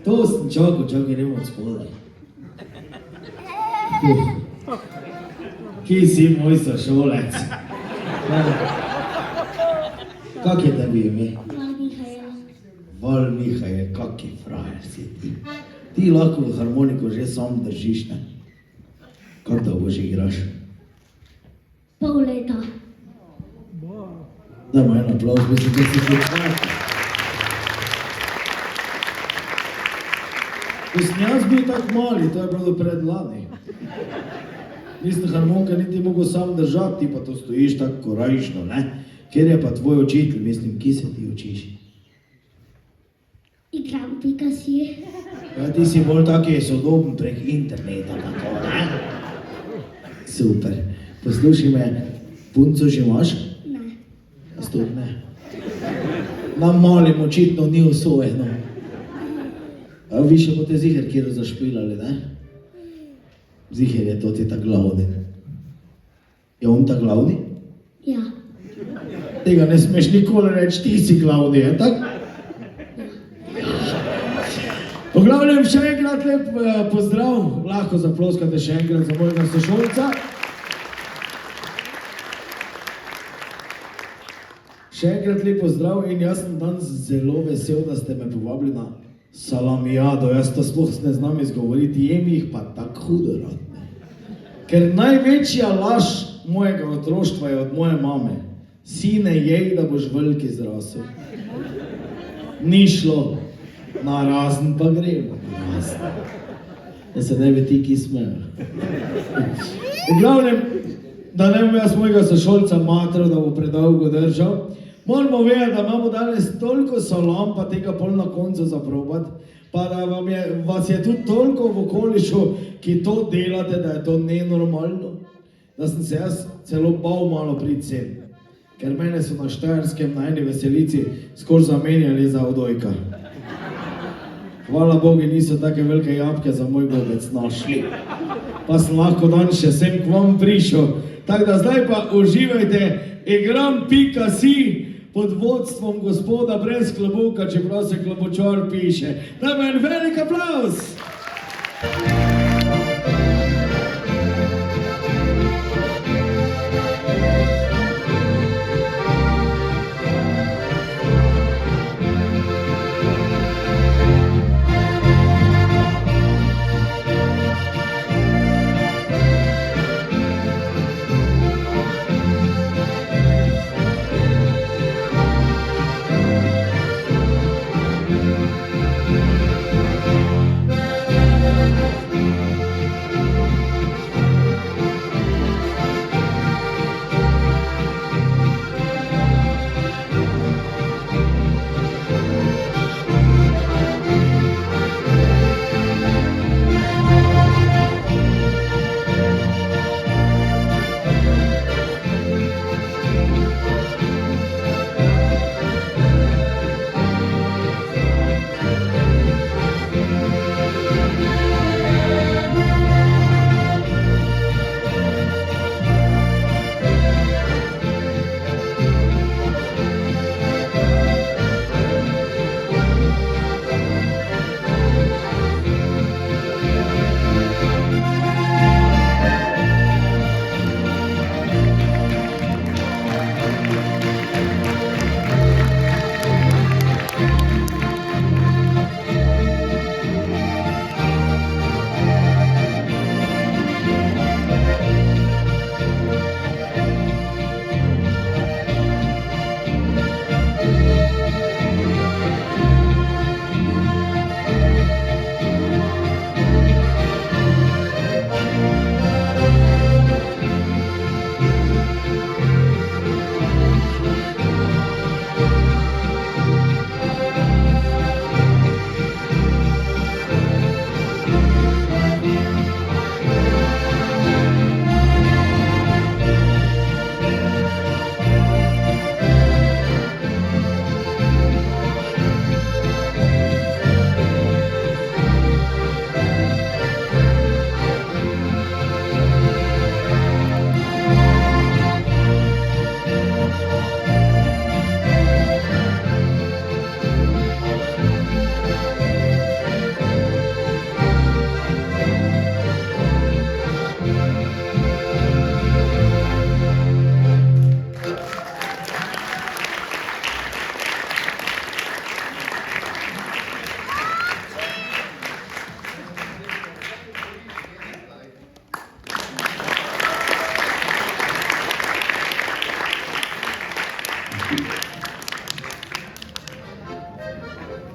To sem čakal, gremo od spodaj. Kje si moj sošolec? Kak je tebi ime? Val Mihajl, kak je frajer si ti. Ti lahko harmoniko že sam držiš, ne? Kak dolgo že igraš? Pol leta. Dajmo en aplauz, mislim, da si počakal. Ko sem jaz bil tak mali, to je bilo predlani. Nisem harmonika niti mogel sam držati, ti pa to stojiš tako korajšno, ne? Kjer je pa tvoj učitelj, mislim, kje se ti učiš? Igram Pikasi. Ja, ti si bolj taki sodoben prek interneta, tako, ne? Super. Poslušaj me, punco že imaš? Ne. Jaz tudi ne. Nam malim očitno ni usvojeno. A vi še boste ziher kjero zašpilali, ne? Ziher je to ti ta glavni. Je on ta glavni? Ja. Tega ne smeš nikoli reči, ti si glavni, je tak? V glavnem, še enkrat lep pozdrav, lahko zaploskate še enkrat za mojega sošolca. Še enkrat lep pozdrav in jaz sem danes zelo vesel, da ste me povabili na salamijado. Jaz to sploh ne znam izgovoriti, jem jih pa tako hudo rad. Ker največja laž mojega otroštva je od moje mame. Sine, jej, da boš veliki zrasel. Ni šlo. Narazen pa gremo. Da se ne bi ti ki smel. V glavnem, da ne bom jaz mojega sošolca matro, da bo predolgo držal, moramo vedeti, da imamo danes toliko salam, pa tega pol na koncu zaprobati, pa da vas je tudi toliko v okolišu, ki to delate, da je to nenormalno, da sem se jaz celo bal malo priti sem. Ker mene so na Štajerskem na eni veselici skoro zamenjali za odojka. Hvala Bogu, niso take velike jabke za moj gobec našli. Pa sem lahko danes še sem k vam prišel. Tako da zdaj pa uživajte, igram Pikasi pod vodstvom gospoda brez klobouka, čeprav se klobučar piše. Dajmo en velik aplauz!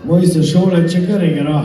Moj sošolec še kar igra.